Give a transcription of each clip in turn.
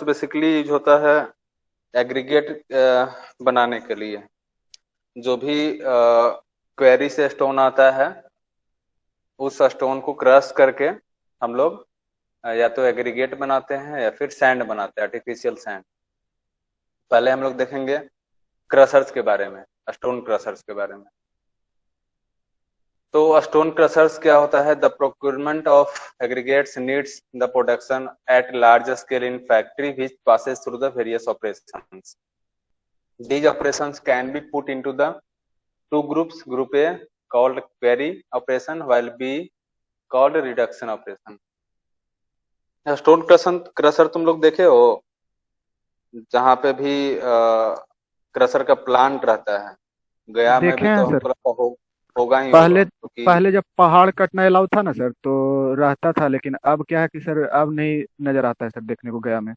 Crushers basically use होता है aggregate बनाने के लिए। जो भी क्वेरी से स्टोन आता है उस स्टोन को क्रश करके हम लोग या तो एग्रीगेट बनाते हैं या फिर सैंड बनाते हैं, आर्टिफिशियल सैंड। पहले हम लोग देखेंगे क्रशर्स के बारे में, स्टोन क्रशर्स के बारे में। तो स्टोन क्रशर्स क्या होता है? The procurement of aggregates needs the production at large scale in factory which passes through the various operations. These operations can be put into the two groups. Group A called query operation while B called reduction operation. Stone crusher तुम लोग देखे हो जहाँ पे भी crusher का plant रहता है? गया में देखे भी हैं तो सर। हमको लगता होगा ही होगा पहले क्योंकि पहले जब पहाड़ कटना अलाउ था ना सर तो रहता था, लेकिन अब क्या है कि सर अब नहीं नजर आता है सर देखने को गया में।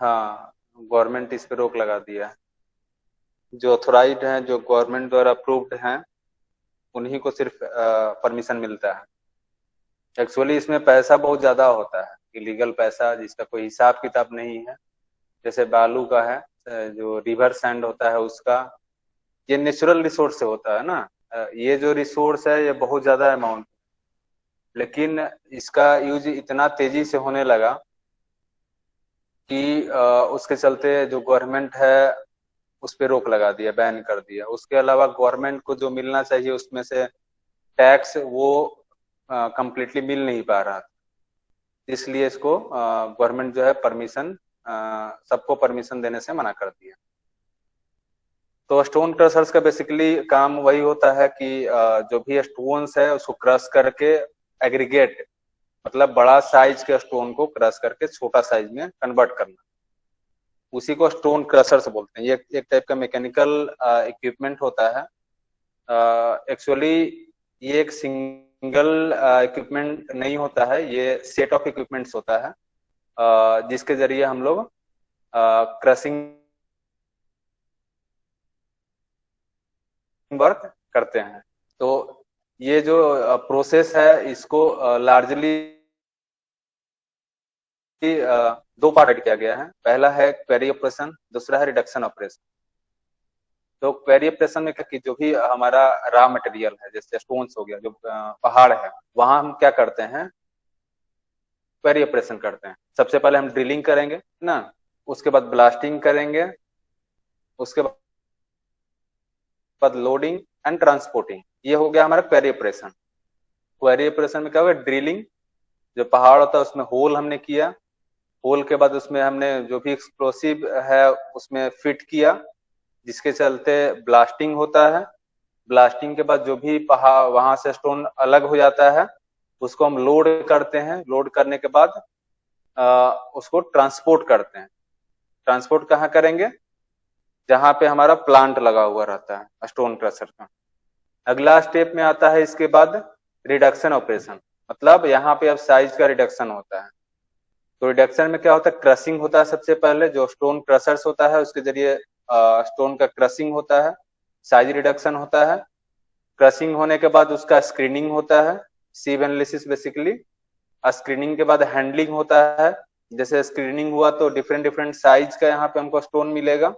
हाँ, गवर्नमेंट इस पे रोक लगा दिया है। जो ऑथोराइज्ड हैं, जो गवर्नमेंट द्वारा अप्रूव्ड हैं, उन्हीं को सिर्फ परमिशन मिलता है। एक्चुअली इसमें पैसा बहुत ज्यादा होता है, इलीगल पैसा जिसका कोई हिसाब किताब नहीं है। जैसे बालू का है, जो रिवर सैंड होता है उसका, ये नेचुरल रिसोर्स से होता है ना। ये जो रिसोर्स है ये बहुत ज्यादा अमाउंट, लेकिन इसका यूज इतना तेजी से होने लगा कि उसके चलते जो गवर्नमेंट है उस पे रोक लगा दिया, बैन कर दिया। उसके अलावा गवर्नमेंट को जो मिलना चाहिए उसमें से टैक्स वो कंप्लीटली मिल नहीं पा रहा था, इसलिए इसको गवर्नमेंट जो है परमिशन, सबको परमिशन देने से मना कर दिया। तो स्टोन क्रशर्स का बेसिकली काम वही होता है कि जो भी स्टोन्स है उसको क्रश करके एग्रीगेट, मतलब बड़ा साइज के स्टोन को क्रश करके छोटा साइज में कन्वर्ट करना, उसी को स्टोन क्रशर्स बोलते हैं। ये एक टाइप का मैकेनिकल इक्विपमेंट होता है। एक्चुअली ये एक सिंगल इक्विपमेंट नहीं होता है, ये सेट ऑफ इक्विपमेंट्स होता है जिसके जरिए हम लोग क्रशिंग वर्क करते हैं। तो ये जो प्रोसेस है इसको लार्जली दो पार्ट किया गया है। पहला है क्वेरी ऑपरेशन, दूसरा है रिडक्शन ऑपरेशन। तो क्वेरी ऑपरेशन में क्या कि जो भी हमारा रॉ मटेरियल है, जैसे स्टोन्स हो गया, जो पहाड़ है, वहां हम क्या करते हैं? क्वेरी ऑपरेशन करते हैं। सबसे पहले हम ड्रिलिंग करेंगे ना, उसके बाद ब्लास्टिंग करेंगे, उसके बाद लोडिंग एंड ट्रांसपोर्टिंग। ये हो गया हमारा क्वेरी ऑपरेशन। क्वेरी ऑपरेशन में क्या होगा? ड्रिलिंग, जो पहाड़ होता है उसमें होल हमने किया, होल के बाद उसमें हमने जो भी एक्सप्लोसिव है उसमें फिट किया, जिसके चलते ब्लास्टिंग होता है। ब्लास्टिंग के बाद जो भी पहाड़ वहां से स्टोन अलग हो जाता है उसको हम लोड करते हैं। लोड करने के बाद उसको ट्रांसपोर्ट करते हैं। ट्रांसपोर्ट कहाँ करेंगे? जहां पे हमारा प्लांट लगा हुआ रहता है स्टोन क्रशर का। अगला स्टेप में आता है इसके बाद रिडक्शन ऑपरेशन, मतलब यहाँ पे अब साइज का रिडक्शन होता है। तो रिडक्शन में क्या होता है? क्रशिंग होता है सबसे पहले, जो स्टोन क्रशर्स होता है उसके जरिए स्टोन का क्रशिंग होता है, साइज रिडक्शन होता है। क्रशिंग होने के बाद उसका स्क्रीनिंग होता है, सीव एनालिसिस बेसिकली। स्क्रीनिंग के बाद हैंडलिंग होता है। जैसे स्क्रीनिंग हुआ तो डिफरेंट डिफरेंट साइज का यहाँ पे हमको स्टोन मिलेगा।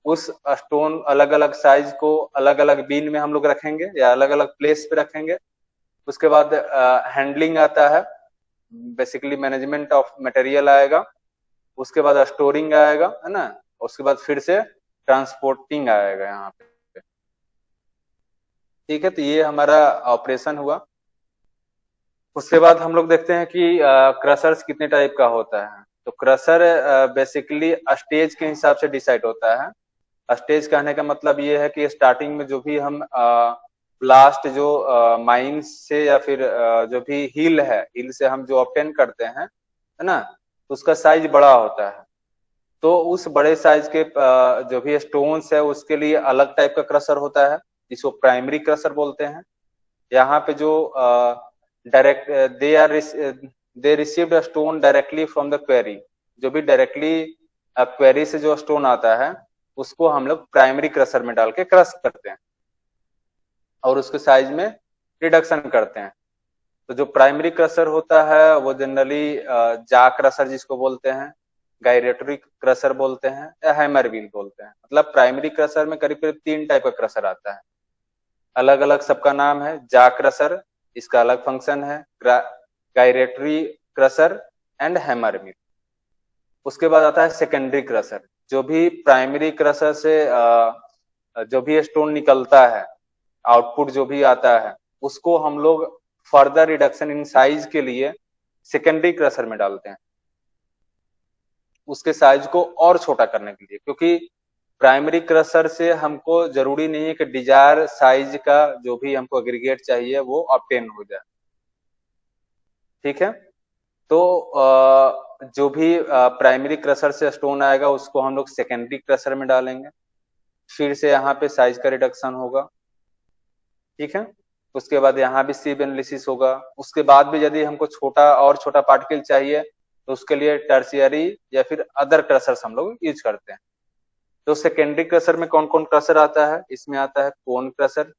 उस स्टोन अलग अलग साइज को अलग अलग बीन में हम लोग रखेंगे या अलग अलग प्लेस पे रखेंगे। उसके बाद हैंडलिंग आता है, बेसिकली मैनेजमेंट ऑफ मटेरियल आएगा। उसके बाद स्टोरिंग आएगा, है ना। उसके बाद फिर से ट्रांसपोर्टिंग आएगा यहाँ पे। ठीक है, तो ये हमारा ऑपरेशन हुआ। उसके बाद हम लोग देखते हैं कि क्रशर्स कितने टाइप का होता है। तो क्रशर बेसिकली स्टेज के हिसाब से डिसाइड होता है। स्टेज कहने का मतलब ये है कि स्टार्टिंग में जो भी हम ब्लास्ट जो माइंस से या फिर जो भी हिल है, हिल से हम जो ऑब्टेन करते हैं, है ना, उसका साइज बड़ा होता है। तो उस बड़े साइज के जो भी स्टोन्स है उसके लिए अलग टाइप का क्रशर होता है जिसको प्राइमरी क्रशर बोलते हैं। यहाँ पे जो direct they received stone directly from the query, जो भी डायरेक्टली क्वेरी से जो स्टोन आता है उसको हम लोग प्राइमरी क्रशर में डाल के क्रश करते हैं और उसके साइज में रिडक्शन करते हैं। तो जो प्राइमरी क्रशर होता है वो जनरली जा क्रशर जिसको बोलते हैं, गायरेटरी क्रशर बोलते हैं या हैमर व्हील बोलते हैं। मतलब प्राइमरी क्रशर में करीब करीब 3 टाइप का क्रशर आता है, अलग अलग सबका नाम है। जा क्रशर, इसका अलग फंक्शन है, gyratory crusher and hammer wheel. उसके बाद आता है सेकेंडरी क्रशर, जो भी प्राइमरी क्रशर से जो भी स्टोन निकलता है, आउटपुट जो भी आता है, उसको हम लोग फर्दर रिडक्शन इन साइज के लिए सेकेंडरी क्रशर में डालते हैं, उसके साइज को और छोटा करने के लिए। क्योंकि प्राइमरी क्रशर से हमको जरूरी नहीं है कि डिजायर साइज का जो भी हमको एग्रीगेट चाहिए वो ऑब्टेन हो जाए। ठीक है, तो जो भी प्राइमरी क्रशर से स्टोन आएगा उसको हम लोग सेकेंडरी क्रशर में डालेंगे, फिर से यहाँ पे साइज का रिडक्शन होगा। ठीक है, उसके बाद यहाँ भी सिव एनालिसिस होगा। उसके बाद भी यदि हमको छोटा और छोटा पार्टिकल चाहिए तो उसके लिए टर्शियरी या फिर अदर क्रशर्स हम लोग यूज करते हैं। तो सेकेंडरी क्रशर में कौन कौन क्रशर आता है? इसमें आता है cone crusher,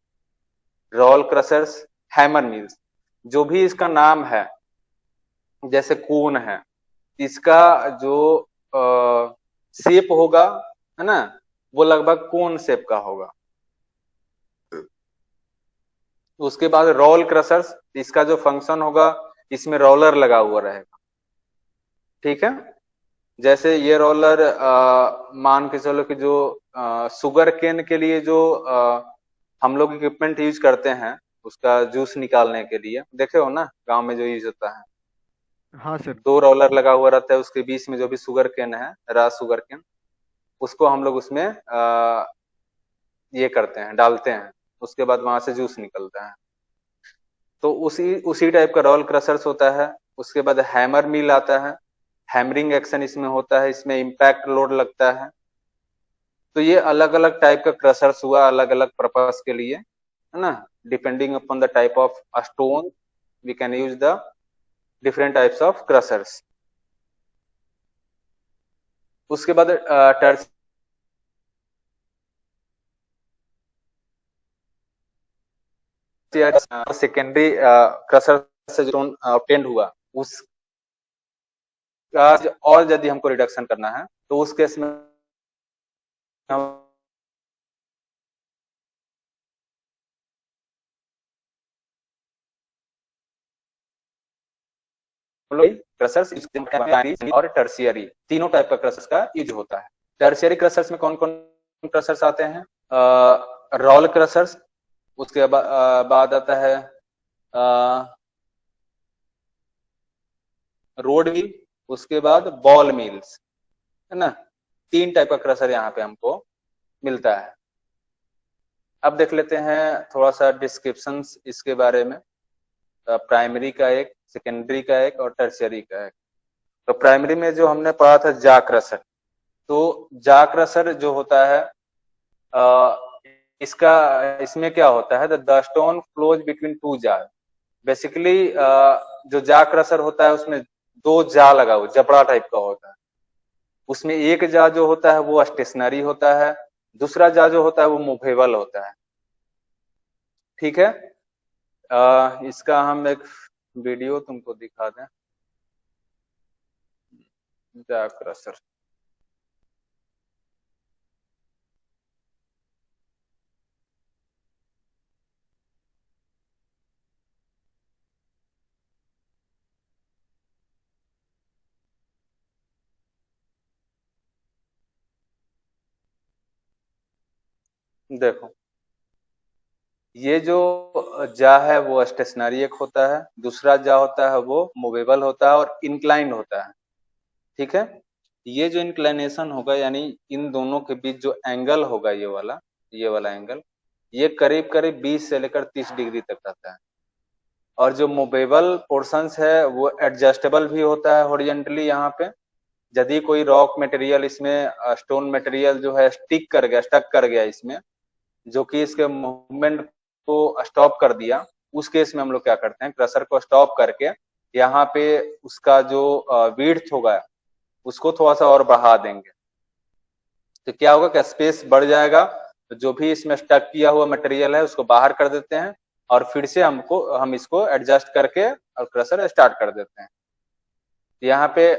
roll crushers, hammer mills. जो भी इसका नाम है, जैसे कोन है, इसका जो शेप होगा, है ना, वो लगभग कोन शेप का होगा। उसके बाद रोल क्रशर्स, इसका जो फंक्शन होगा, इसमें रोलर लगा हुआ रहेगा। ठीक है, जैसे ये रोलर मान के चलो कि जो शुगर केन के लिए जो हम लोग इक्विपमेंट यूज करते हैं उसका जूस निकालने के लिए, देखे हो ना गांव में जो यूज होता है। हाँ सर। 2 रोलर लगा हुआ रहता है, उसके बीच में जो भी शुगर केन है, रा शुगर केन, उसको हम लोग उसमें ये करते हैं, डालते हैं, उसके बाद वहां से जूस निकलता है। तो उसी टाइप का रोल क्रशर्स होता है। उसके बाद हैमर मिल आता है, हैमरिंग एक्शन इसमें होता है, इसमें इम्पैक्ट लोड लगता है। तो ये अलग अलग टाइप का क्रशर्स हुआ, अलग अलग पर्पस के लिए, है ना। Depending upon the type of stone we can use the different types of crushers. उसके बाद सेकेंडरी क्रशर से जो ऑब्टेन्ड हुआ उसका और यदि हमको रिडक्शन करना है तो उस केस में क्रशर्स और टर्शियरी, तीनों टाइप का क्रशर्स का यूज होता है। टर्शियरी क्रशर्स में कौन कौन क्रशर्स आते हैं? रोल क्रशर्स, उसके बाद आता है रोड मिल, उसके बाद बॉल मिल्स, है ना। 3 टाइप का क्रशर यहाँ पे हमको मिलता है। अब देख लेते हैं थोड़ा सा डिस्क्रिप्शन इसके बारे में, प्राइमरी का एक, सेकेंडरी का एक और टर्शियरी का एक। तो प्राइमरी में जो हमने पढ़ा था जा क्रशर, तो जा क्रशर जो होता है इसमें क्या होता है, the stone flows between 2 jar. Basically जो जा क्रशर होता है उसमें 2 जा लगा हुआ, जबड़ा टाइप का होता है। उसमें एक जा जो होता है वो स्टेशनरी होता है, दूसरा जा जो होता है वो मूवेबल होता है। ठीक है, इसका हम एक वीडियो तुमको दिखा दें। जा क्रशर, देखो ये जो जा है वो स्टेशनरी एक होता है, दूसरा जा होता है वो मूवेबल होता है और इंक्लाइंड होता है। ठीक है, ये जो इंक्लाइनेशन होगा यानी इन दोनों के बीच जो एंगल होगा, ये वाला एंगल, ये करीब करीब 20 से लेकर 30 डिग्री तक रहता है। और जो मूवेबल पोर्शंस है वो एडजस्टेबल भी होता है हॉरिजॉन्टली। यहाँ पे यदि कोई रॉक मटेरियल इसमें, स्टोन मटेरियल जो है स्टिक कर गया, स्टक कर गया इसमें, जो कि इसके मूवमेंट को स्टॉप कर दिया, उस केस में हम लोग क्या करते हैं, क्रशर को स्टॉप करके यहाँ पे उसका जो विड्थ होगा उसको थोड़ा सा और बढ़ा देंगे। तो क्या होगा कि स्पेस बढ़ जाएगा, तो जो भी इसमें स्टक किया हुआ मटेरियल है उसको बाहर कर देते हैं और फिर से हम इसको एडजस्ट करके और क्रशर स्टार्ट कर देते हैं। यहाँ पे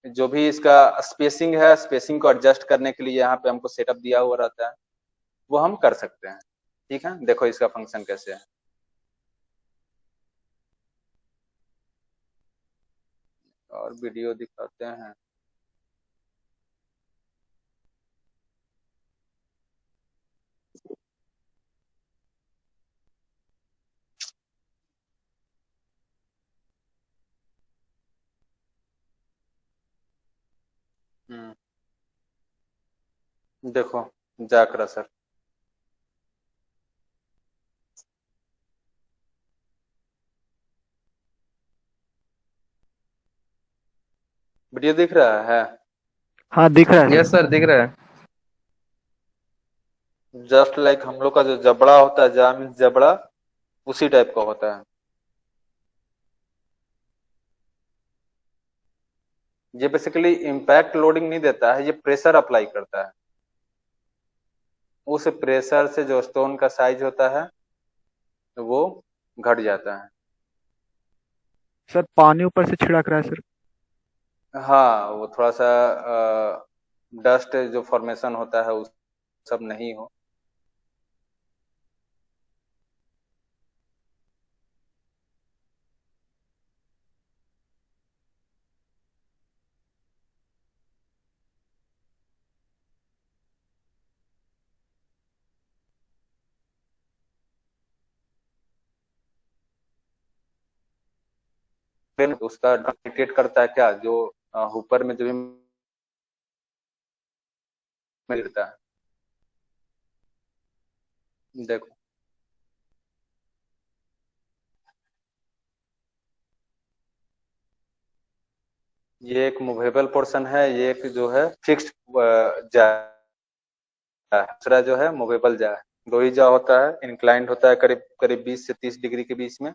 जो भी इसका स्पेसिंग है, स्पेसिंग को एडजस्ट करने के लिए यहाँ पे हमको सेटअप दिया हुआ रहता है, वो हम कर सकते हैं। ठीक है, देखो इसका फंक्शन कैसे है। और वीडियो दिखाते हैं। देखो जाक रहा सर, वीडियो दिख रहा है। हाँ दिख रहा है यस सर। सर, दिख रहा है। जस्ट लाइक हम लोग का जो जबड़ा होता है, जा मीन्स जबड़ा, उसी टाइप का होता है। ये बेसिकली इम्पैक्ट लोडिंग नहीं देता है, ये प्रेशर अप्लाई करता है। उस प्रेशर से जो स्टोन का साइज होता है वो घट जाता है। सर पानी ऊपर से छिड़क रहा है सर। हाँ, वो थोड़ा सा डस्ट जो फॉर्मेशन होता है उस सब नहीं हो। फिर उसका डिटेक्ट करता है क्या, जो ऊपर में जो भी मिलता है। देखो ये एक मूवेबल पोर्शन है, ये एक जो है फिक्स्ड जा है, दूसरा जो है मूवेबल जा है। दो ही जा होता है, इंक्लाइंड होता है करीब करीब 20 से 30 डिग्री के बीच में।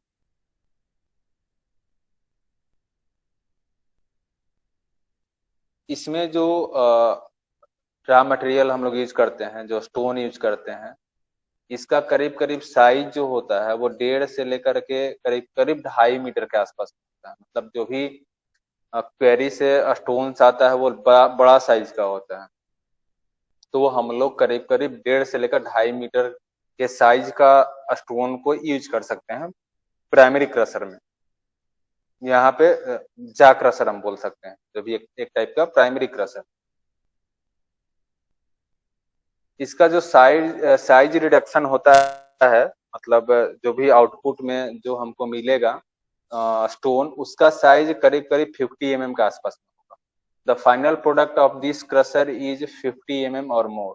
इसमें जो रॉ मटेरियल हम लोग यूज करते हैं, जो स्टोन यूज करते हैं, इसका करीब करीब साइज जो होता है वो 1.5 से लेकर के करीब करीब 2.5 मीटर के आसपास होता है। मतलब जो भी क्वेरी से स्टोन्स आता है वो बड़ा साइज का होता है। तो वो हम लोग करीब करीब 1.5 से लेकर 2.5 मीटर के साइज का स्टोन को यूज कर सकते हैं प्राइमरी क्रशर में। यहाँ पे जा क्रशर हम बोल सकते हैं, जो भी एक टाइप का प्राइमरी क्रशर। इसका जो साइज रिडक्शन होता है, मतलब जो भी आउटपुट में जो हमको मिलेगा स्टोन, उसका साइज करीब करीब 50 mm के आसपास में होगा। The final product of this crusher is 50 mm और more.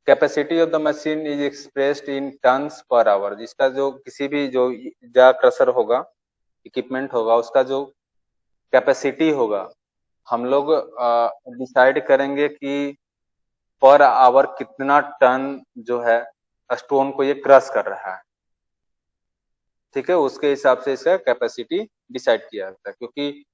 Capacity of the machine is expressed in tons per hour. जिसका जो किसी भी जो जा क्रशर होगा, इक्विपमेंट होगा, उसका जो कैपेसिटी होगा, हम लोग डिसाइड करेंगे कि पर आवर कितना टन जो है स्टोन को ये क्रश कर रहा है। ठीक है, उसके हिसाब से इसका कैपेसिटी डिसाइड किया जाता है। क्योंकि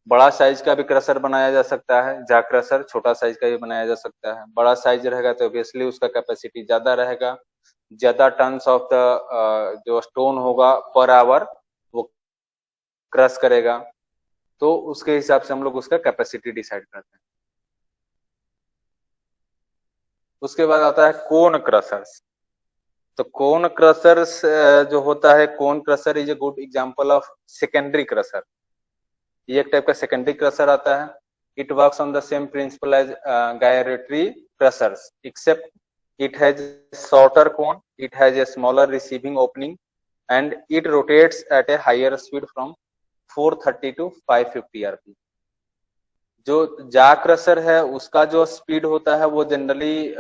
बड़ा साइज का भी क्रशर बनाया जा सकता है, जा क्रशर छोटा साइज का भी बनाया जा सकता है। बड़ा साइज रहेगा तो ऑब्वियसली उसका कैपेसिटी ज्यादा रहेगा, ज्यादा टन्स ऑफ द जो स्टोन होगा पर आवर वो क्रश करेगा। तो उसके हिसाब से हम लोग उसका कैपेसिटी डिसाइड करते हैं। उसके बाद आता है कोन क्रशर्स। तो कोन क्रशर्स जो होता है, cone crusher is a good example of secondary crusher. ये एक टाइप का सेकेंडरी क्रशर आता है। It works on the same principle as gyratory crushers except it has shorter cone, it has a smaller receiving opening and it rotates at a higher speed from 430 to 550 RP. जो jaw crusher है उसका जो speed होता है वो generally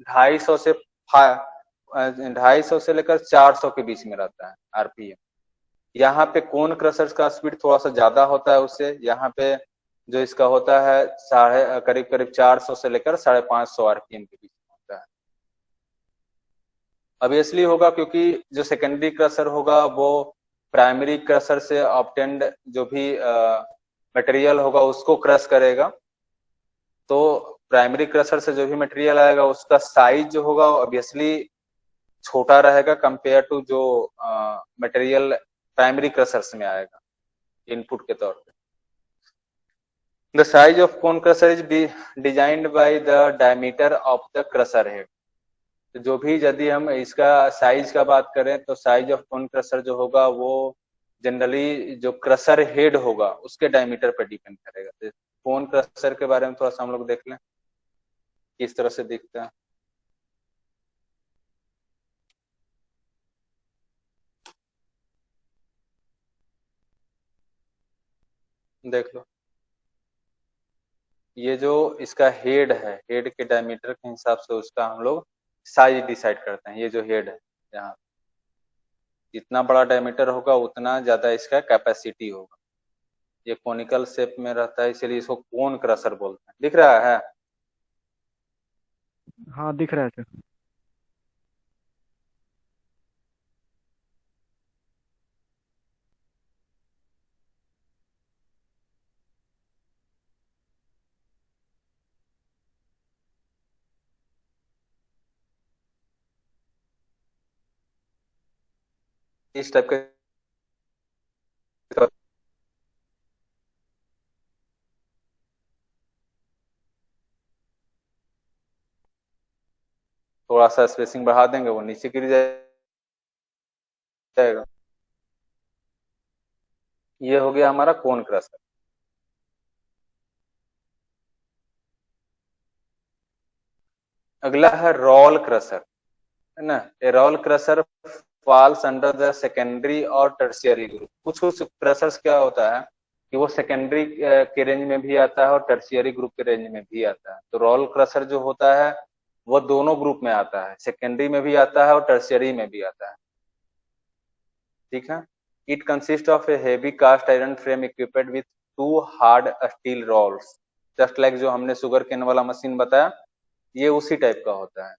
250 से 250 से लेकर 400 के बीच में रहता है आरपीएम। यहाँ पे कोन क्रशर्स का स्पीड थोड़ा सा ज्यादा होता है उससे। यहाँ पे जो इसका होता है करीब करीब 400 से लेकर 550 आरपीएम के बीच में होता है। ऑब्वियसली होगा क्योंकि जो सेकेंडरी क्रशर होगा वो प्राइमरी क्रशर से ऑब्टेन्ड जो भी मटेरियल होगा उसको क्रश करेगा। तो प्राइमरी क्रशर से जो भी मटेरियल आएगा उसका साइज जो होगा ऑब्वियसली छोटा रहेगा कंपेयर टू जो मटेरियल प्राइमरी क्रशर्स में आएगा। इनपुट के तौर पे। The size of cone crusher is designed by the diameter of the crusher head. तो जो भी यदि हम इसका साइज का बात करें तो साइज ऑफ कोन क्रशर जो होगा वो जनरली जो क्रशर हेड होगा उसके डायमीटर पर डिपेंड करेगा। तो कोन क्रशर के बारे में थोड़ा सा हम लोग देख लें किस तरह से दिखता है। देख लो, ये जो इसका हेड है, हेड के डायमीटर के हिसाब से उसका हम लोग साइज डिसाइड करते हैं। ये जो हेड है, यहाँ जितना बड़ा डायमीटर होगा उतना ज्यादा इसका कैपेसिटी होगा। ये कोनिकल शेप में रहता है इसलिए इसको कोन क्रशर बोलते हैं। दिख रहा है? हाँ दिख रहा है सर। इस टाइप के थोड़ा सा स्पेसिंग बढ़ा देंगे वो नीचे गिर जाएगा। ये हो गया हमारा कोन क्रशर। अगला है रोल क्रशर, है ना। A roll crusher falls under the secondary और टर्शियरी ग्रुप। कुछ कुछ क्रशर्स क्या होता है कि वो सेकेंडरी के रेंज में भी आता है और टर्शियरी ग्रुप के रेंज में भी आता है। तो रोल क्रशर जो होता है वो दोनों ग्रुप में आता है, सेकेंडरी में भी आता है और टर्शियरी में भी आता है। ठीक है। It consist of a heavy cast iron frame equipped with two hard steel rolls, just like जो हमने शुगर केन वाला मशीन बताया, ये उसी टाइप का होता है।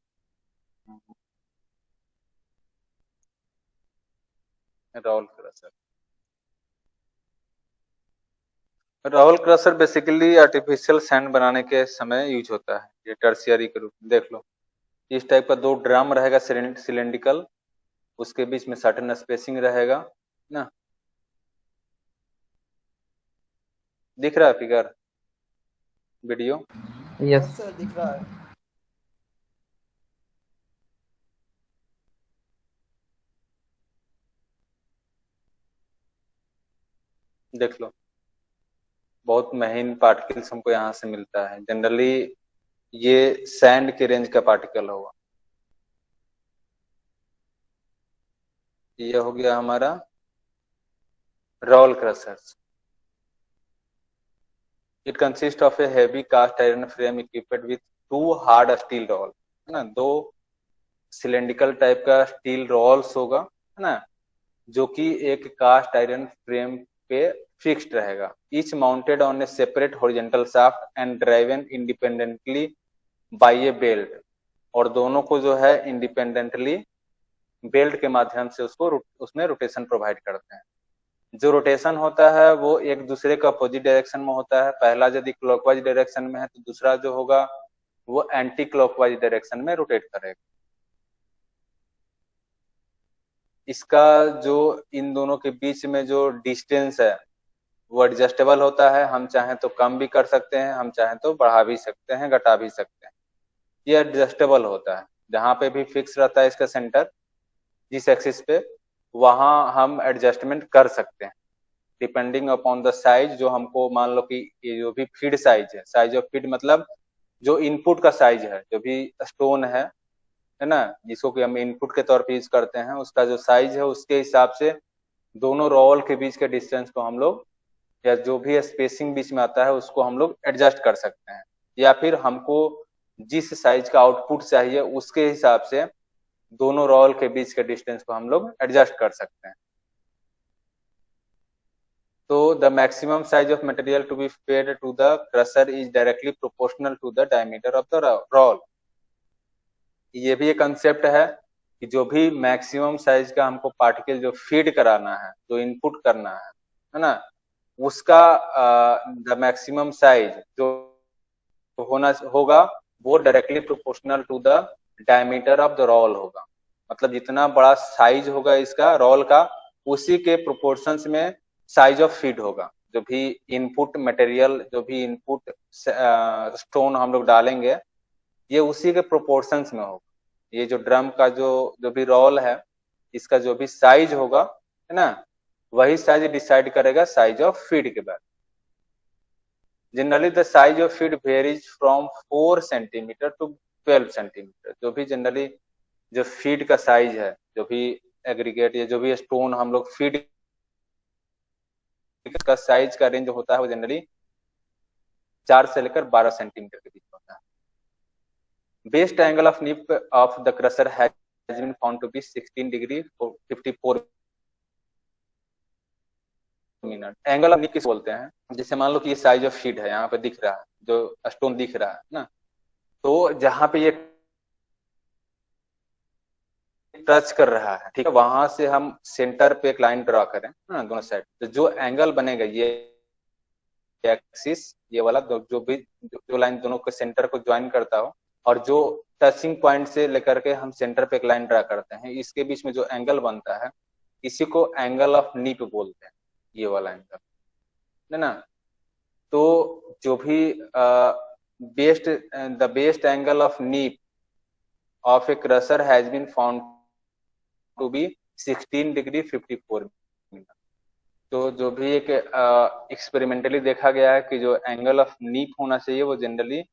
Roll crusher, roll crusher basically artificial sand बनाने के समय यूज होता है। ये टर्शियरी के रूप में देख लो, इस टाइप का दो ड्रम रहेगा सिलेंड्रिकल, उसके बीच में सर्टेन स्पेसिंग रहेगा ना। दिख रहा है फिगर वीडियो? यस सर दिख रहा है। देख लो, बहुत महीन पार्टिकल्स हमको यहाँ से मिलता है। जनरली ये सैंड के रेंज का पार्टिकल होगा। ये हो गया हमारा roll crushers. It consist of a heavy cast iron frame equipped with two hard steel roll, है ना। दो सिलेंड्रिकल टाइप का स्टील रोल्स होगा, है ना, जो कि एक कास्ट आयरन फ्रेम पे फिक्स्ड रहेगा। Each mounted on a separate horizontal shaft and driven independently by a belt. और दोनों को जो है इंडिपेंडेंटली बेल्ट के माध्यम से उसको उसमें रोटेशन प्रोवाइड करते हैं। जो रोटेशन होता है वो एक दूसरे का अपोजिट डायरेक्शन में होता है। पहला यदि क्लॉकवाइज डायरेक्शन में है तो दूसरा जो होगा वो एंटी क्लॉकवाइज डायरेक्शन में रोटेट करेगा। इसका जो इन दोनों के बीच में जो डिस्टेंस है वो एडजस्टेबल होता है। हम चाहें तो कम भी कर सकते हैं, हम चाहें तो बढ़ा भी सकते हैं, घटा भी सकते हैं। ये एडजस्टेबल होता है। जहां पे भी फिक्स रहता है इसका सेंटर, जिस एक्सिस पे, वहां हम एडजस्टमेंट कर सकते हैं डिपेंडिंग अपॉन द साइज। जो हमको मान लो कि ये जो भी फीड साइज है, साइज ऑफ फीड मतलब जो इनपुट का साइज है, जो भी स्टोन है ना, जिसको कि हम इनपुट के तौर पे यूज करते हैं, उसका जो साइज है उसके हिसाब से दोनों रोल के बीच के डिस्टेंस को हम लोग, या जो भी स्पेसिंग बीच में आता है उसको हम लोग एडजस्ट कर सकते हैं। या फिर हमको जिस साइज का आउटपुट चाहिए उसके हिसाब से दोनों रोल के बीच के डिस्टेंस को हम लोग एडजस्ट कर सकते हैं। तो the maximum size of material to be fed to the crusher is directly proportional to the diameter of the roll. ये भी एक कंसेप्ट है कि जो भी मैक्सिमम साइज का हमको पार्टिकल जो फीड कराना है, जो इनपुट करना है ना, उसका द मैक्सिमम साइज जो होना होगा वो directly proportional to the diameter of the roll होगा। मतलब जितना बड़ा साइज होगा इसका रोल का, उसी के प्रोपोर्शंस में साइज ऑफ फीड होगा, जो भी इनपुट मटेरियल, जो भी इनपुट स्टोन हम लोग डालेंगे, ये उसी के प्रोपोर्शंस में होगा। ये जो ड्रम का जो भी रोल है, इसका जो भी साइज होगा, है ना, वही साइज डिसाइड करेगा साइज ऑफ फीड के बाद। Generally the size of feed varies from 4 centimeter to 12 centimeter. जो भी जनरली जो फीड का साइज है, जो भी एग्रीगेट या जो भी स्टोन हम लोग फीड का साइज का रेंज होता है, वो जनरली 4 से लेकर 12 सेंटीमीटर के बीच होता है। Best angle of nip of the crusher has been found to be 16 degree 54 minute. Angle of nip किस बोलते हैं? जैसे मान लो कि ये साइज ऑफ फीड है, यहाँ पे दिख रहा है, जो स्टोन दिख रहा है ना, तो जहां पे ये टच कर रहा है, ठीक है, वहां से हम सेंटर पे एक लाइन ड्रॉ करें ना दोनों साइड, तो जो एंगल बनेगा ये एक्सिस, ये वाला जो भी जो लाइन दोनों के सेंटर को ज्वाइन करता हो, और जो टचिंग पॉइंट से लेकर के हम सेंटर पे एक लाइन ड्रा करते हैं, इसके बीच में जो एंगल बनता है, इसी को एंगल ऑफ नीप बोलते हैं, ये वाला एंगल, है ना। तो जो भी the best angle of nip of a crusher has been found to be 16 degree 54 minute. तो जो भी एक एक्सपेरिमेंटली देखा गया है कि जो एंगल ऑफ नीप होना चाहिए वो जनरली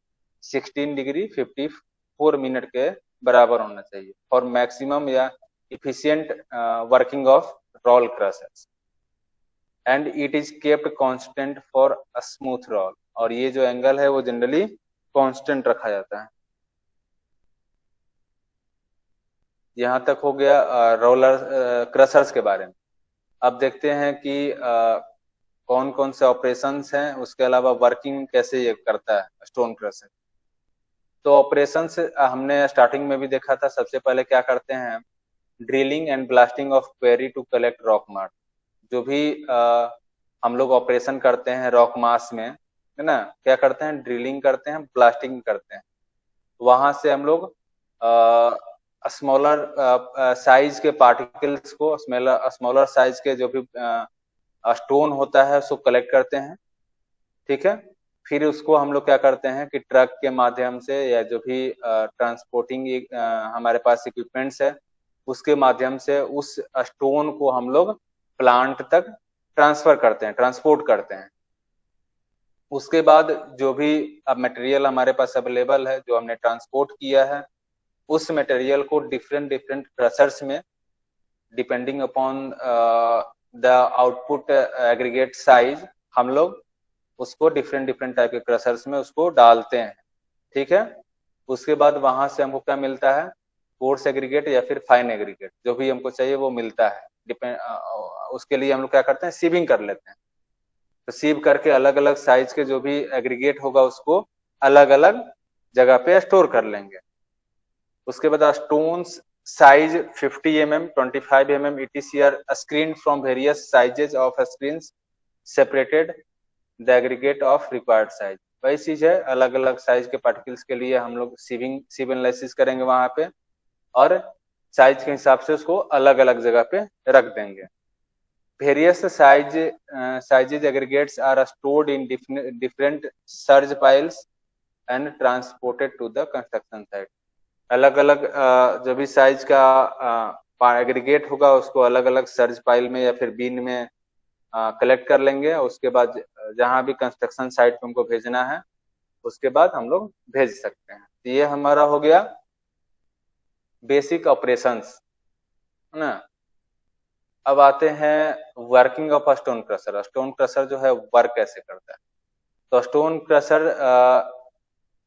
16 डिग्री 54 मिनट के बराबर होना चाहिए फॉर मैक्सिमम या efficient working of roll crushers, and it is kept constant for a smooth roll. और ये जो एंगल है वो जनरली कांस्टेंट रखा जाता है। यहाँ तक हो गया रोलर क्रशर्स के बारे में। अब देखते हैं कि कौन कौन से ऑपरेशंस हैं, उसके अलावा वर्किंग कैसे ये करता है स्टोन क्रशर। तो ऑपरेशंस हमने स्टार्टिंग में भी देखा था। सबसे पहले क्या करते हैं, drilling and blasting of quarry to collect rock mass. जो भी हम लोग ऑपरेशन करते हैं रॉक मास में, है ना, क्या करते हैं, ड्रिलिंग करते हैं, ब्लास्टिंग करते हैं। वहां से हम लोग स्मॉलर साइज के पार्टिकल्स को, स्मॉलर साइज के जो भी स्टोन होता है उसको कलेक्ट करते हैं, ठीक है। फिर उसको हम लोग क्या करते हैं कि ट्रक के माध्यम से या जो भी ट्रांसपोर्टिंग हमारे पास इक्विपमेंट्स है उसके माध्यम से उस स्टोन को हम लोग प्लांट तक ट्रांसफर करते हैं, ट्रांसपोर्ट करते हैं। उसके बाद जो भी अब मटेरियल हमारे पास अवेलेबल है, जो हमने ट्रांसपोर्ट किया है, उस मटेरियल को डिफरेंट डिफरेंट क्रशर्स में depending upon the output aggregate size, हम लोग उसको डिफरेंट डिफरेंट टाइप के क्रशर्स में उसको डालते हैं, ठीक है। उसके बाद वहां से हमको क्या मिलता है, कोर्स एग्रीगेट या फिर फाइन एग्रीगेट, जो भी हमको चाहिए वो मिलता है। उसके लिए हम लोग क्या करते हैं, सीविंग कर लेते हैं। तो सीव करके अलग अलग साइज के जो भी एग्रीगेट होगा उसको अलग अलग जगह पे स्टोर कर लेंगे। उसके बाद stones size 50 mm 25 mm etc are screened from various sizes of screens separated the aggregate of required size। वही चीज है, अलग अलग साइज के पार्टिकल्स के लिए हम लोग सीव एनालिसिस करेंगे वहां पे, और साइज के हिसाब से उसको अलग अलग जगह पे रख देंगे। various sizes aggregates are stored in different surge piles and transported to the construction site। अलग अलग जो भी साइज का एग्रीगेट होगा उसको अलग अलग सर्ज पाइल में या फिर बीन में कलेक्ट कर लेंगे। उसके बाद जहां भी कंस्ट्रक्शन साइट पे हमको भेजना है उसके बाद हम लोग भेज सकते हैं। तो ये हमारा हो गया बेसिक ऑपरेशंस, है ना। अब आते हैं working of stone crusher. Stone crusher जो है वर्क कैसे करता है। तो स्टोन क्रशर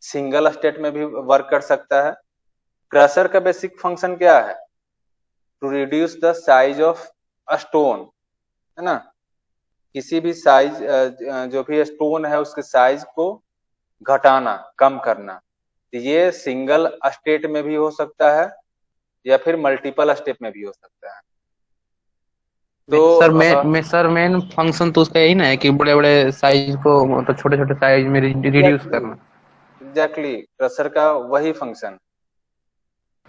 सिंगल स्टेट में भी वर्क कर सकता है। क्रशर का बेसिक फंक्शन क्या है, to reduce the size of stone, है ना। किसी भी साइज जो भी स्टोन है उसके साइज को घटाना, कम करना। ये सिंगल स्टेट में भी हो सकता है या फिर मल्टीपल स्टेप में भी हो सकता है। तो सर मेन फंक्शन तो उसका यही ना है कि बड़े बड़े साइज को मतलब छोटे छोटे साइज में रिड्यूस करना। एग्जैक्टली, क्रशर का वही फंक्शन।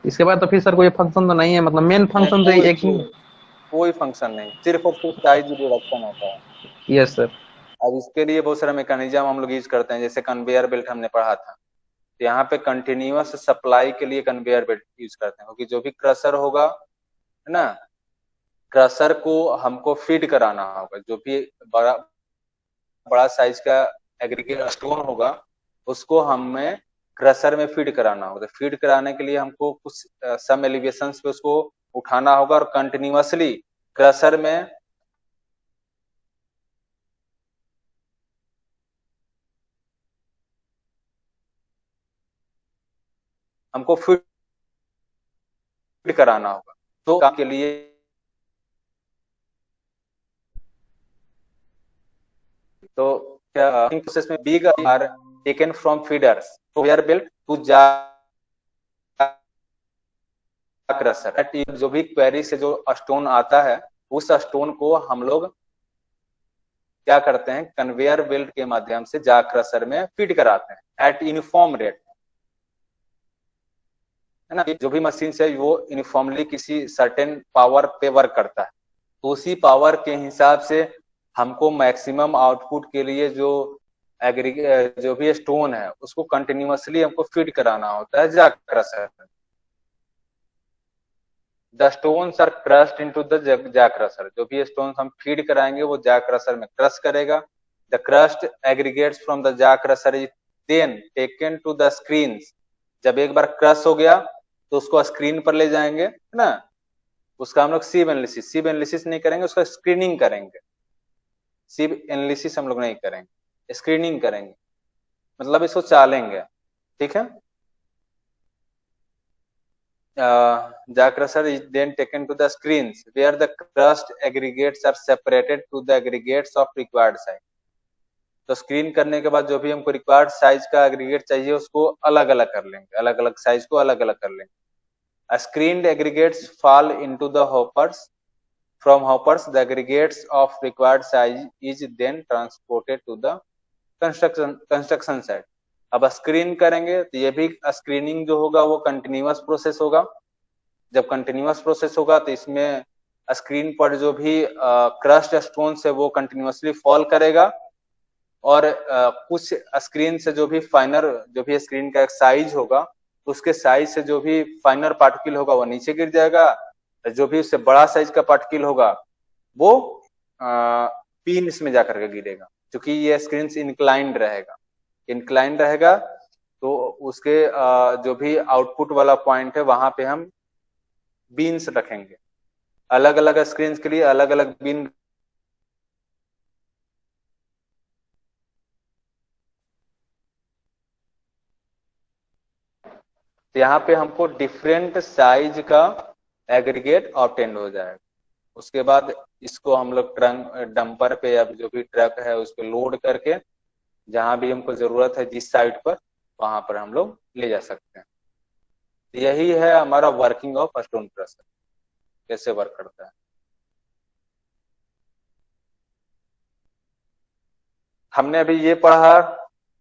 इसके बाद तो फिर सर कोई फंक्शन तो नहीं है, मतलब मेन फंक्शन तो एक ही, कोई फंक्शन नहीं, सिर्फ और सिर्फ साइज रिडक्शन होता है। Yes sir. अब इसके लिए बहुत सारा मैकेनिज्म हम लोग यूज करते हैं, जैसे कन्वेयर बेल्ट हमने पढ़ा था। तो यहाँ पे कंटिन्यूअस सप्लाई के लिए कन्वेयर बेल्ट यूज करते हैं, क्योंकि जो भी क्रशर होगा, है ना, क्रशर को हमको फीड कराना होगा। जो भी बड़ा बड़ा साइज का एग्रीगेट स्टोन होगा उसको हमें क्रशर में फीड कराना होगा। तो फीड कराने के लिए हमको कुछ सम एलिवेशन पे उसको उठाना होगा और कंटिन्यूअसली क्रशर में हमको फीड कराना होगा। तो काम के लिए तो क्या प्रोसेस में big are taken from feeders to where built to jaw crusher. जो भी क्वेरी से जो स्टोन आता है उस स्टोन को हम लोग क्या करते हैं, कन्वेयर बेल्ट के माध्यम से जा क्रशर में फीड कराते हैं एट यूनिफॉर्म रेट, है ना। जो भी मशीन से वो यूनिफॉर्मली किसी सर्टेन पावर पे वर्क करता है, तो उसी पावर के हिसाब से हमको मैक्सिमम आउटपुट के लिए जो जो भी स्टोन है उसको कंटिन्यूअसली हमको फीड कराना होता है jaw crusher. The stones are crushed into the jaw crusher. जो भी स्टोन हम फीड कराएंगे वो जा क्रशर में क्रश करेगा। The crushed aggregates from the jaw crusher is then taken to the screen. जब एक बार क्रश हो गया तो उसको स्क्रीन पर ले जाएंगे, है ना। उसका हम लोग सीव एनालिसिस नहीं करेंगे, उसका स्क्रीनिंग करेंगे। सीव एनालिसिस हम लोग नहीं करेंगे, स्क्रीनिंग करेंगे, मतलब इसको चालेंगे, ठीक है। Ja crusher is then taken to the screens where the crushed aggregates are separated to the aggregates of required size। तो स्क्रीन करने के बाद जो भी हमको रिक्वायर्ड साइज का एग्रीगेट चाहिए उसको अलग अलग कर लेंगे, अलग अलग साइज को अलग अलग कर लेंगे। Screened aggregates fall into the hoppers. From hoppers the aggregates of required size is then transported to the construction site. अब स्क्रीन करेंगे तो ये भी स्क्रीनिंग जो होगा वो कंटिन्यूअस प्रोसेस होगा। जब कंटिन्यूअस प्रोसेस होगा तो इसमें स्क्रीन पर जो भी क्रस्ट स्टोन है वो कंटिन्यूअसली फॉल करेगा, और कुछ स्क्रीन से जो भी फाइनर, जो भी स्क्रीन का एक साइज होगा उसके साइज से जो भी फाइनर पार्टिकल होगा वो नीचे गिर जाएगा। जो भी उससे बड़ा साइज का पार्टिकल होगा वो पिन में जाकर के गिरेगा, क्योंकि ये स्क्रीन इंक्लाइंड रहेगा। इंक्लाइंड रहेगा तो उसके जो भी आउटपुट वाला पॉइंट है वहां पे हम बीन्स रखेंगे। अलग अलग स्क्रीन के लिए अलग अलग बीन यहाँ पे हमको डिफरेंट साइज का एग्रीगेट ऑब्टेन हो जाएगा। उसके बाद इसको हम लोग ट्रंक डंपर पे या जो भी ट्रक है उस पर लोड करके जहां भी हमको जरूरत है जिस साइट पर वहां पर हम लोग ले जा सकते हैं। यही है हमारा वर्किंग ऑफ स्टोन क्रशर, कैसे वर्क करता है। हमने अभी ये पढ़ा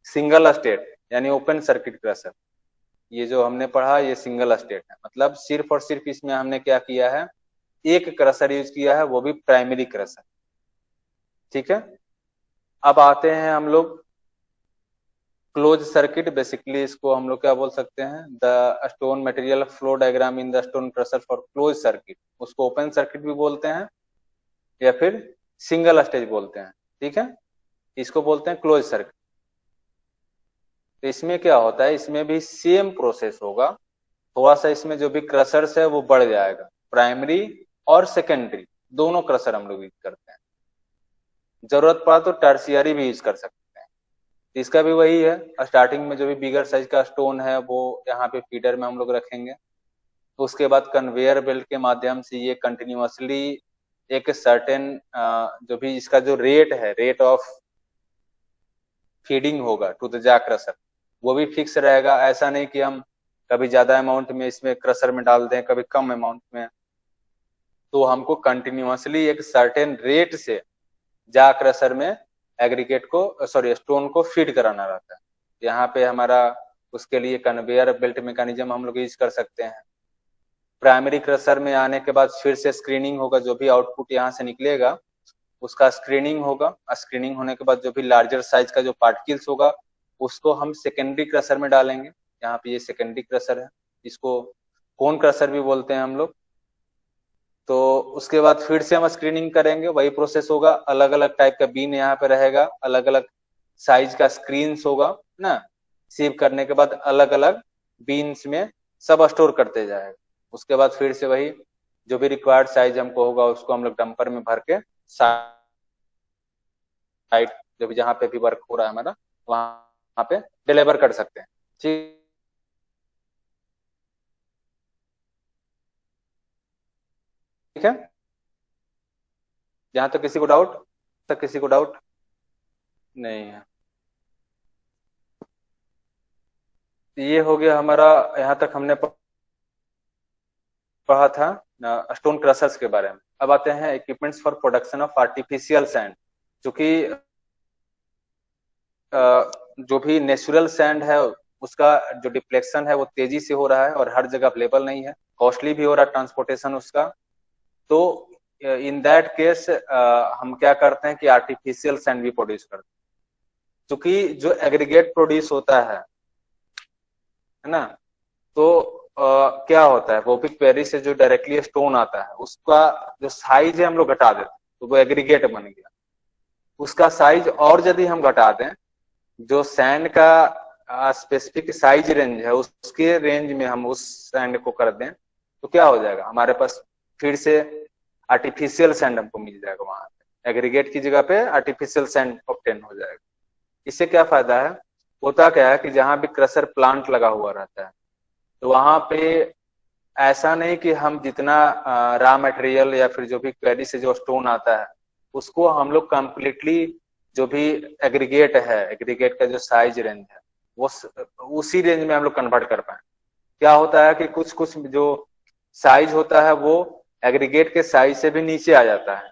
सिंगल स्टेट यानी ओपन सर्किट क्रशर। ये जो हमने पढ़ा ये सिंगल स्टेट है, मतलब सिर्फ और सिर्फ इसमें हमने क्या किया है, एक क्रशर यूज किया है, वो भी प्राइमरी क्रशर, ठीक है। अब आते हैं हम लोग क्लोज सर्किट। बेसिकली इसको हम लोग क्या बोल सकते हैं, the stone material flow diagram in the stone crusher for close circuit. उसको ओपन सर्किट भी बोलते हैं या फिर सिंगल स्टेज बोलते हैं, ठीक है। इसको बोलते हैं क्लोज सर्किट। तो इसमें क्या होता है, इसमें भी सेम प्रोसेस होगा, थोड़ा सा इसमें जो भी क्रशर्स है वो बढ़ जाएगा। प्राइमरी और सेकेंडरी दोनों क्रशर हम लोग यूज करते हैं, जरूरत पड़ा तो टर्शियरी भी यूज कर सकते हैं। इसका भी वही है, स्टार्टिंग में जो भी बिगर साइज का स्टोन है वो यहाँ पे फीडर में हम लोग रखेंगे। तो उसके बाद कन्वेयर बेल्ट के माध्यम से ये कंटिन्यूअसली एक सर्टेन जो भी इसका जो रेट है, रेट ऑफ फीडिंग होगा टू द जा क्रशर, वो भी फिक्स रहेगा। ऐसा नहीं कि हम कभी ज्यादा अमाउंट में इसमें क्रशर में डाल दें, कभी कम अमाउंट में। तो हमको कंटिन्यूअसली एक सर्टेन रेट से जा क्रशर में एग्रीगेट को स्टोन को फीड कराना रहता है। यहाँ पे हमारा उसके लिए कन्वेयर बेल्ट मैकेनिज्म हम लोग यूज कर सकते हैं। प्राइमरी क्रशर में आने के बाद फिर से स्क्रीनिंग होगा, जो भी आउटपुट यहाँ से निकलेगा उसका स्क्रीनिंग होगा। स्क्रीनिंग होने के बाद जो भी लार्जर साइज का जो पार्टिकल्स होगा उसको हम सेकेंडरी क्रशर में डालेंगे। यहाँ पे ये सेकेंडरी क्रशर है, इसको कोन क्रशर भी बोलते हैं हम लोग। तो उसके बाद फिर से हम स्क्रीनिंग करेंगे, वही प्रोसेस होगा। अलग अलग टाइप का बीन यहाँ पे रहेगा, अलग अलग साइज का स्क्रीन्स होगा ना। सेव करने के बाद अलग अलग बीन्स में सब स्टोर करते जाएगा। उसके बाद फिर से वही जो भी रिक्वायर्ड साइज हमको होगा उसको हम लोग डंपर में भर के साइट जो भी जहाँ पे भी वर्क हो रहा है हमारा वहां पे डिलीवर कर सकते हैं। ठीक है, जहां तक किसी को डाउट नहीं है। ये हो गया हमारा, यहाँ तक हमने पढ़ा था स्टोन क्रशर्स के बारे में। अब आते हैं equipments for production of artificial sand. क्योंकि जो भी नेचुरल सैंड है उसका जो डिप्लेक्शन है वो तेजी से हो रहा है और हर जगह अवेलेबल नहीं है, कॉस्टली भी हो रहा है ट्रांसपोर्टेशन उसका। तो इन दैट केस हम क्या करते हैं कि आर्टिफिशियल सैंड भी प्रोड्यूस करते हैं। क्योंकि जो एग्रीगेट प्रोड्यूस होता है ना, तो क्या होता है वोपिक क्वेरी से जो डायरेक्टली स्टोन आता है उसका जो साइज है हम लोग घटा देते हैं, तो वो एग्रीगेट बन गया। उसका साइज और यदि हम घटा दें, जो सैंड का स्पेसिफिक साइज रेंज है उसके रेंज में हम उस सैंड को कर दें, तो क्या हो जाएगा, हमारे पास फिर से आर्टिफिशियल सैंड हमको मिल जाएगा। वहां पे एग्रीगेट की जगह पे आर्टिफिशियल सैंड ऑब्टेन हो जाएगा। इससे क्या फायदा है, होता क्या है कि जहां भी क्रशर प्लांट लगा हुआ रहता है तो वहां पे ऐसा नहीं कि हम जितना रॉ मटेरियल या फिर जो भी क्वेरी से जो स्टोन आता है उसको हम लोग कंप्लीटली जो भी एग्रीगेट है, एग्रीगेट का जो साइज रेंज है वो उसी रेंज में हम लोग कन्वर्ट कर पाए। क्या होता है कि कुछ कुछ जो साइज होता है वो एग्रीगेट के साइज से भी नीचे आ जाता है।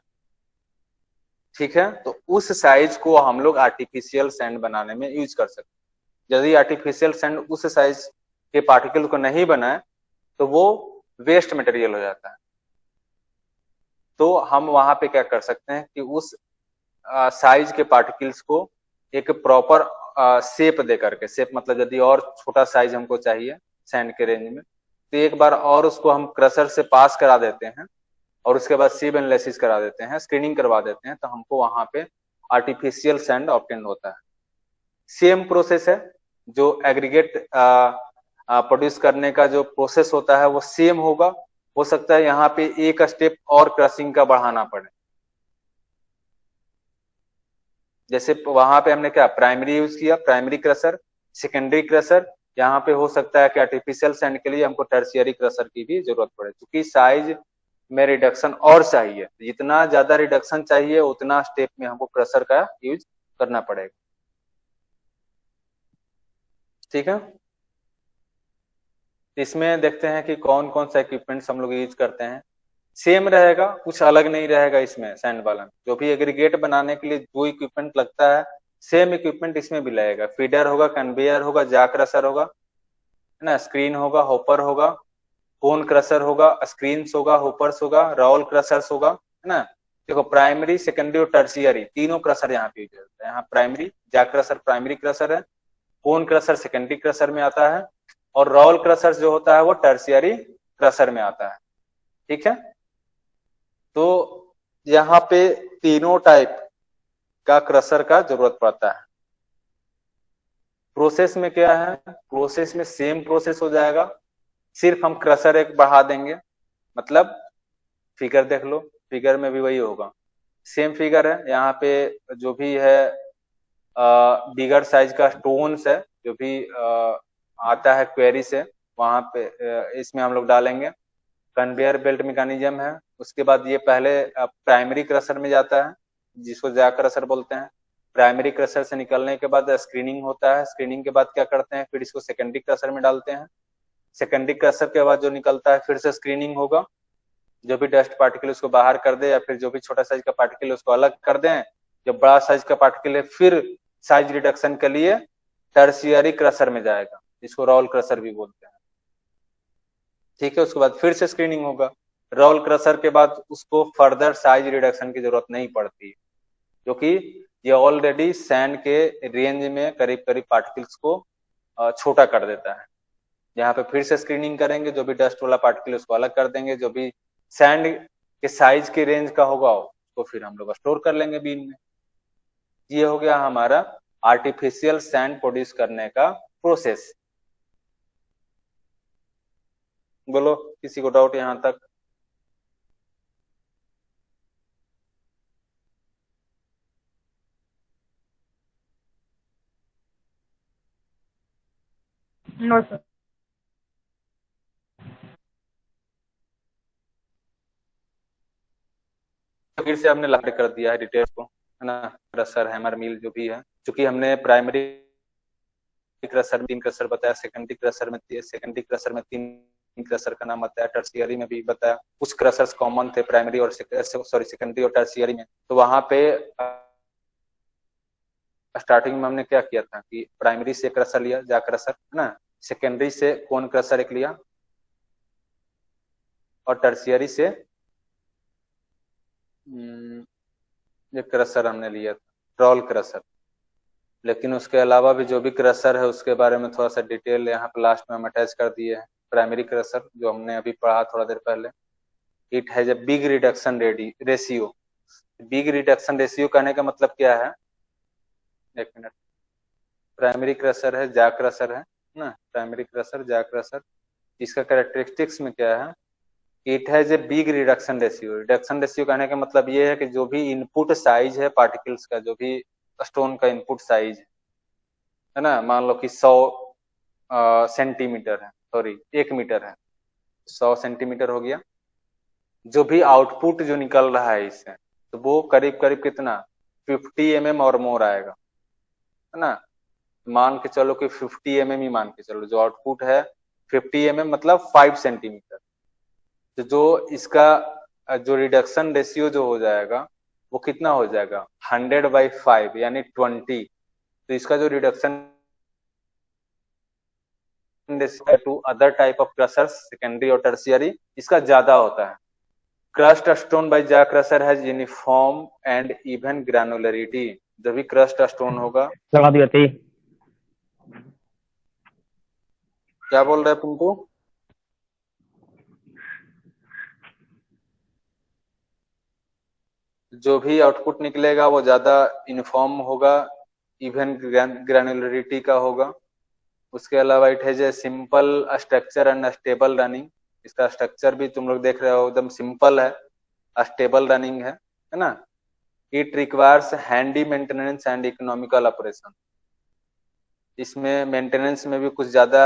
ठीक है, तो उस साइज को हम लोग आर्टिफिशियल सैंड बनाने में यूज कर सकते हैं। यदि आर्टिफिशियल सैंड उस साइज के पार्टिकल को नहीं बनाए तो वो वेस्ट मटेरियल हो जाता है। तो हम वहां पे क्या कर सकते हैं कि उस साइज के पार्टिकल्स को एक प्रॉपर शेप दे करके, शेप मतलब यदि और छोटा साइज हमको चाहिए सैंड के रेंज में तो एक बार और उसको हम क्रशर से पास करा देते हैं और उसके बाद सीव एनालिसिस करा देते हैं, स्क्रीनिंग करवा देते हैं, तो हमको वहां पे आर्टिफिशियल सैंड ऑब्टेन होता है। सेम प्रोसेस है, जो एग्रीगेट प्रोड्यूस करने का जो प्रोसेस होता है वो सेम होगा। हो सकता है यहाँ पे एक स्टेप और क्रशिंग का बढ़ाना पड़े। जैसे वहां पे हमने क्या प्राइमरी यूज किया, प्राइमरी क्रशर, सेकेंडरी क्रशर। यहाँ पे हो सकता है कि आर्टिफिशियल सैंड के लिए हमको टर्शियरी क्रशर की भी जरूरत पड़े, क्योंकि साइज में रिडक्शन और चाहिए। जितना ज्यादा रिडक्शन चाहिए उतना स्टेप में हमको क्रशर का यूज करना पड़ेगा। ठीक है, इसमें देखते हैं कि कौन कौन सा इक्विपमेंट्स हम लोग यूज करते हैं। सेम रहेगा, कुछ अलग नहीं रहेगा इसमें। सैंड वाला में जो भी एग्रीगेट बनाने के लिए जो इक्विपमेंट लगता है सेम इक्विपमेंट इसमें भी लगेगा। फीडर होगा, कन्वेयर होगा, जा क्रशर होगा, है ना, स्क्रीन होगा, होपर होगा, कोन क्रशर होगा, स्क्रीन होगा, होपर्स होगा, रोल क्रशर्स होगा, है ना। देखो प्राइमरी, सेकेंडरी और टर्शियरी तीनों क्रशर यहाँ पे यूज होता है। यहाँ प्राइमरी जा क्रशर प्राइमरी क्रशर है, कोन क्रशर सेकेंडरी क्रशर में आता है और रोल क्रशर जो होता है वो टर्शियरी क्रशर में आता है। ठीक है, तो यहाँ पे तीनों टाइप का क्रशर का जरूरत पड़ता है। प्रोसेस में क्या है, प्रोसेस में सेम प्रोसेस हो जाएगा, सिर्फ हम क्रशर एक बढ़ा देंगे। मतलब फिगर देख लो, फिगर में भी वही होगा, सेम फिगर है। यहाँ पे जो भी है बिगर साइज का स्टोन्स है जो भी आता है क्वेरी से, वहां पे इसमें हम लोग डालेंगे। कन्वेयर बेल्ट मैकेनिज्म है। उसके बाद ये पहले प्राइमरी क्रशर में जाता है जिसको जा क्रशर बोलते हैं। प्राइमरी क्रशर से निकलने के बाद स्क्रीनिंग होता है। स्क्रीनिंग के बाद क्या करते हैं, फिर इसको सेकेंडरी क्रशर में डालते हैं। सेकेंडरी क्रशर के बाद जो निकलता है फिर से स्क्रीनिंग होगा, जो भी डस्ट पार्टिकल उसको बाहर कर दे या फिर जो भी छोटा साइज का पार्टिकल उसको अलग कर दें। जो बड़ा साइज का पार्टिकल है फिर साइज रिडक्शन के लिए टर्शियरी क्रशर में जाएगा, जिसको रोल क्रशर भी बोलते हैं। ठीक है, उसके बाद फिर से स्क्रीनिंग होगा। रोल क्रशर के बाद उसको फर्दर साइज रिडक्शन की जरूरत नहीं पड़ती, क्योंकि ये ऑलरेडी सैंड के रेंज में करीब करीब पार्टिकल्स को छोटा कर देता है। यहाँ पे फिर से स्क्रीनिंग करेंगे, जो भी डस्ट वाला पार्टिकल उसको अलग कर देंगे, जो भी सैंड के साइज के रेंज का होगा उसको फिर हम लोग स्टोर कर लेंगे बीन में। ये हो गया हमारा आर्टिफिशियल सैंड प्रोड्यूस करने का प्रोसेस। बोलो किसी को डाउट यहाँ तक? No sir. फिर से हमने लाइट कर दिया है डिटेल्स को, है ना। क्रशर, हैमर मिल जो भी है, चूंकि हमने प्राइमरी क्रशर में 3 क्रशर बताया, सेकेंडरी क्रशर में 3 क्रशर का नाम बताया, टर्शियरी में भी बताया। कुछ क्रशर्स कॉमन थे प्राइमरी और सेकेंडरी और टर्शियरी में। तो वहां पे स्टार्टिंग में हमने क्या किया था कि प्राइमरी से क्रशर लिया, जा क्रशर, है ना। सेकेंडरी से कोन क्रशर एक लिया, और टर्शियरी से ये क्रशर हमने लिया था, रोल क्रशर। लेकिन उसके अलावा भी जो भी क्रशर है उसके बारे में थोड़ा सा डिटेल यहाँ पे लास्ट में हम अटैच कर दिए हैं। प्राइमरी क्रशर जो हमने अभी पढ़ा थोड़ा देर पहले, it has a big reduction ratio. Big reduction ratio कहने का मतलब क्या है, एक मिनट। प्राइमरी क्रशर है, जा क्रशर है ना, प्राइमरी क्रशर, जा क्रशर। इसका कैरेक्टरिस्टिक्स में क्या है, it has a big reduction ratio. Reduction ratio कहने का मतलब ये है कि जो भी इनपुट साइज है पार्टिकल्स का, जो भी स्टोन का इनपुट साइज है ना, मान लो कि 100 सेंटीमीटर है, सॉरी 1 मीटर है, 100 सेंटीमीटर हो गया। जो भी आउटपुट जो निकल रहा है इससे, तो वो करीब करीब कितना 50 mm और मोर आएगा, है ना। मान के चलो कि 50 mm ही मान के चलो, जो आउटपुट है 50 mm मतलब 5 सेंटीमीटर। तो जो इसका जो रिडक्शन रेशियो जो हो जाएगा वो कितना हो जाएगा 100/5 यानी 20। तो इसका जो reduction to other type of crushers secondary और टर्शियरी इसका ज्यादा होता है। Crushed stone by jaw crusher has uniform and even granularity. जब भी क्रस्ट स्टोन होगा, लगा दिया थी। क्या बोल रहे हैं पिंटू? जो भी आउटपुट निकलेगा वो ज्यादा यूनिफॉर्म होगा, इवन ग्रैनुलरिटी का होगा। उसके अलावा it has a simple structure and stable running. इसका स्ट्रक्चर भी तुम लोग देख रहे हो एकदम सिंपल है, स्टेबल रनिंग है ना। It requires handy maintenance and economical operation. इसमें मेंटेनेंस में भी कुछ ज्यादा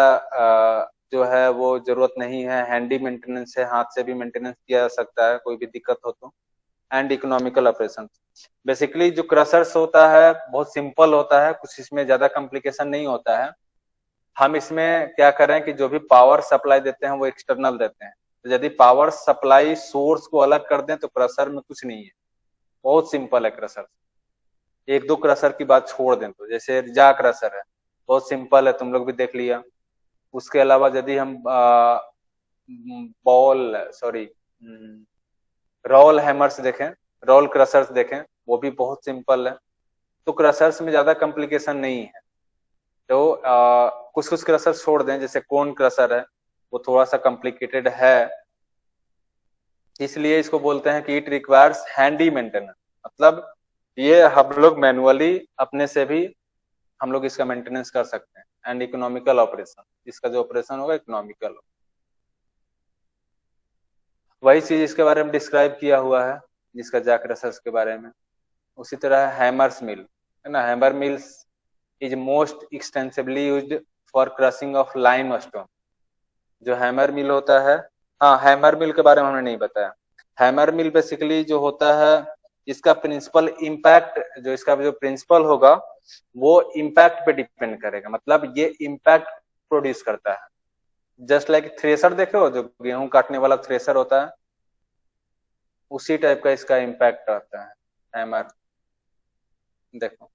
जो है वो जरूरत नहीं है, हैंडी मेंटेनेंस है, हाथ से भी मेंटेनेंस किया जा सकता है कोई भी दिक्कत हो तो। एंड इकोनॉमिकल ऑपरेशन, बेसिकली जो क्रशर्स होता है बहुत सिंपल होता है, कुछ इसमें ज्यादा कॉम्प्लिकेशन नहीं होता है। हम इसमें क्या करें कि जो भी पावर सप्लाई देते हैं वो एक्सटर्नल देते हैं। तो यदि पावर सप्लाई सोर्स को अलग कर दें तो क्रशर में कुछ नहीं है, बहुत सिंपल है क्रशर। एक दो क्रशर की बात छोड़ दें तो, जैसे जा क्रशर है, बहुत सिंपल है, तुम लोग भी देख लिया। उसके अलावा यदि हम रोल हैमर्स देखें, रोल क्रशर्स देखें, वो भी बहुत सिंपल है। तो क्रशर्स में ज्यादा कॉम्प्लिकेशन नहीं है। तो कुछ कुछ क्रशर छोड़ दें, जैसे कोन क्रशर है वो थोड़ा सा कॉम्प्लिकेटेड है, इसलिए इसको बोलते हैं कि इट रिक्वायर्स हैंडी मेंटेनेंस। मतलब ये हम लोग मैनुअली अपने से भी हम लोग इसका मेंटेनेंस कर सकते हैं। एंड इकोनॉमिकल ऑपरेशन, इसका जो ऑपरेशन होगा इकोनॉमिकल। वही चीज इसके बारे में डिस्क्राइब किया हुआ है जिसका जैक रसल्स के बारे में। उसी तरह हैमर्स मिल है ना, hammer mills is most extensively used for crushing of lime stone. जो हैमर मिल होता है, हाँ हैमर मिल के बारे में हमने नहीं बताया। हैमर मिल बेसिकली जो होता है, इसका प्रिंसिपल इम्पैक्ट, जो इसका जो प्रिंसिपल होगा वो इम्पैक्ट पे डिपेंड करेगा। मतलब ये इम्पैक्ट प्रोड्यूस करता है, जस्ट लाइक थ्रेसर देखे हो, जो गेहूं काटने वाला थ्रेसर होता है, उसी टाइप का इसका इम्पैक्ट आता है हैमर। देखो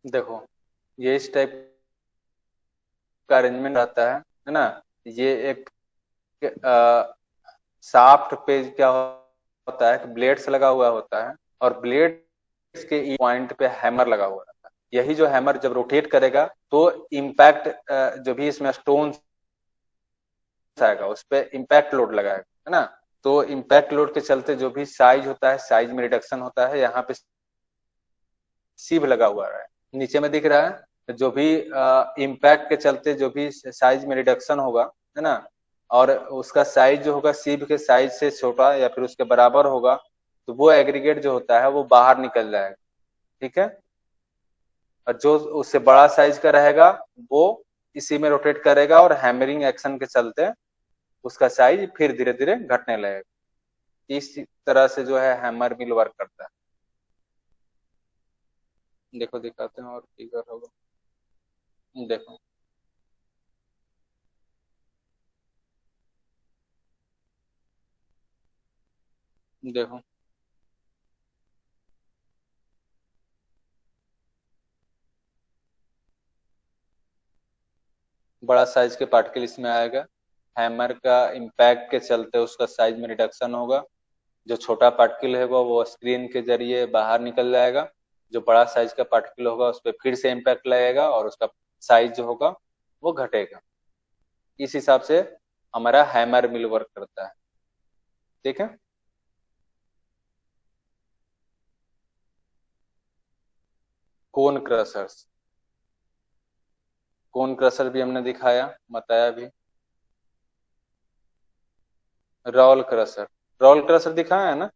देखो ये इस टाइप का अरेंजमेंट रहता है ना। ये एक शाफ्ट पे क्या होता है कि ब्लेड्स लगा हुआ होता है, और ब्लेड्स के पॉइंट पे हैमर लगा हुआ रहता है। यही जो हैमर जब रोटेट करेगा तो इम्पैक्ट जो भी इसमें स्टोन आएगा उस पर इम्पैक्ट लोड लगाएगा, है ना। तो इम्पैक्ट लोड के चलते जो भी साइज होता है, साइज में रिडक्शन होता है। यहाँ पे सीव लगा हुआ है, नीचे में दिख रहा है। जो भी इम्पैक्ट के चलते जो भी साइज में रिडक्शन होगा, है ना, और उसका साइज जो होगा सीव के साइज से छोटा या फिर उसके बराबर होगा, तो वो एग्रीगेट जो होता है वो बाहर निकल जाएगा। ठीक है। और जो उससे बड़ा साइज का रहेगा वो इसी में रोटेट करेगा, और हैमरिंग एक्शन के चलते उसका साइज फिर धीरे धीरे घटने लगेगा। इस तरह से जो है हैमर मिल वर्क करता है। देखो दिखाते हैं और फिगर होगा। देखो देखो बड़ा साइज के पार्टिकल इसमें आएगा, हैमर का इम्पैक्ट के चलते उसका साइज में रिडक्शन होगा। जो छोटा पार्टिकल है वो स्क्रीन के जरिए बाहर निकल जाएगा। जो बड़ा साइज का पार्टिकल होगा उस पर फिर से इम्पैक्ट लगेगा और उसका साइज जो होगा वो घटेगा। इस हिसाब से हमारा हैमर मिल वर्क करता है। ठीक है। कोन क्रशर्स, कोन क्रशर भी हमने दिखाया, बताया भी। रोल क्रशर, रोल क्रशर दिखाया है ना।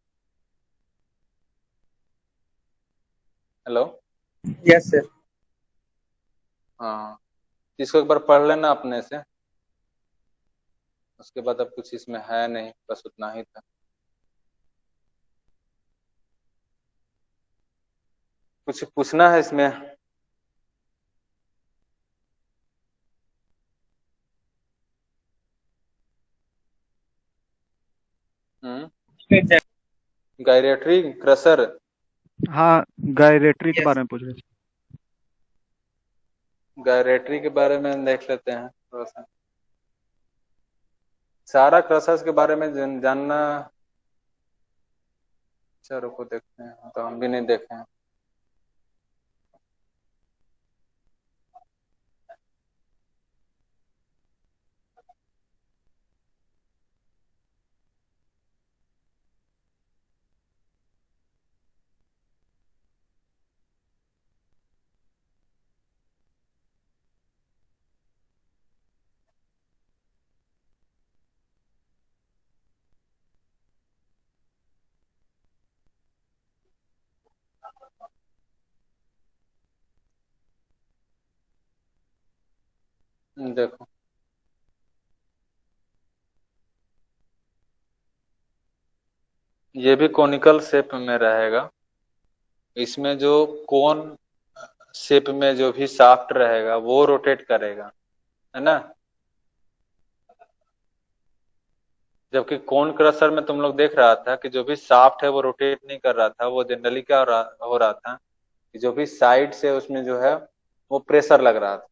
हेलो। Yes sir. हाँ, इसको एक बार पढ़ लेना अपने से, उसके बाद अब कुछ इसमें है नहीं, बस उतना ही था। कुछ पूछना है इसमें। Gyratory crusher. हाँ, गायरेटरी के बारे में पूछ रहे थे। गायरेटरी के बारे में देख लेते हैं थोड़ा सा। सारा क्रशर्स के बारे में जानना। चलो रुको देखते हैं, तो हम भी नहीं देखे हैं। देखो ये भी कोनिकल शेप में रहेगा। इसमें जो कोन शेप में जो भी शाफ्ट रहेगा वो रोटेट करेगा, है ना। जबकि कोन क्रशर में तुम लोग देख रहा था कि जो भी शाफ्ट है वो रोटेट नहीं कर रहा था। वो जनरली क्या हो रहा था कि जो भी साइड से उसमें जो है वो प्रेशर लग रहा था।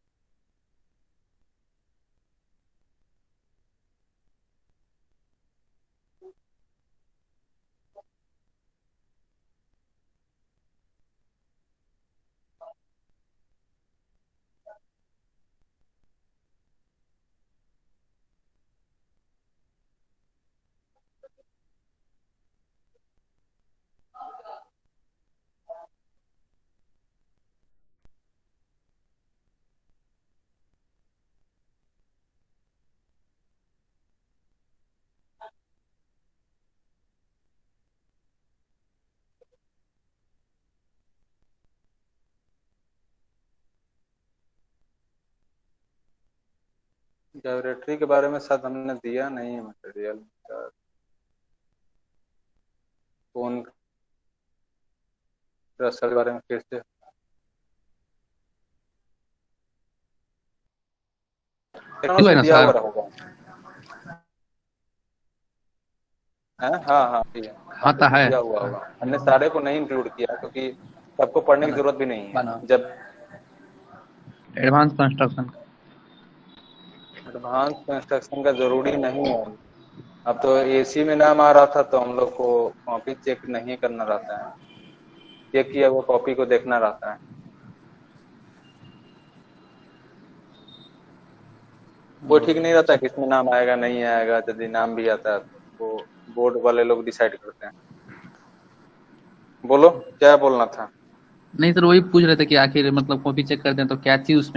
लेबोरेटरी के बारे में शायद हमने दिया नहीं है मटेरियल। कोन क्रशर के बारे में फिर से है ना दिया सर। हुआ होगा। है हाँ हाँ ठीक है, हाँ तो है। दिया हुआ होगा। हमने सारे को नहीं इंक्लूड किया क्योंकि सबको पढ़ने की जरूरत भी नहीं है। जब एडवांस कंस्ट्रक्शन। एडवांस कंस्ट्रक्शन का जरूरी नहीं है। अब तो एसी में नाम आ रहा था तो हम लोग को कॉपी चेक नहीं करना रहता है, चेक किया हुआ कॉपी को देखना रहता है। वो ठीक नहीं रहता किसमें नाम आएगा नहीं आएगा, यदि नाम भी आता है तो वो बोर्ड वाले लोग डिसाइड करते हैं। बोलो क्या बोलना था। नहीं सर, वही पूछ रहे थे कि आखिर मतलब कॉपी चेक करते हैं तो क्या चीज उसमें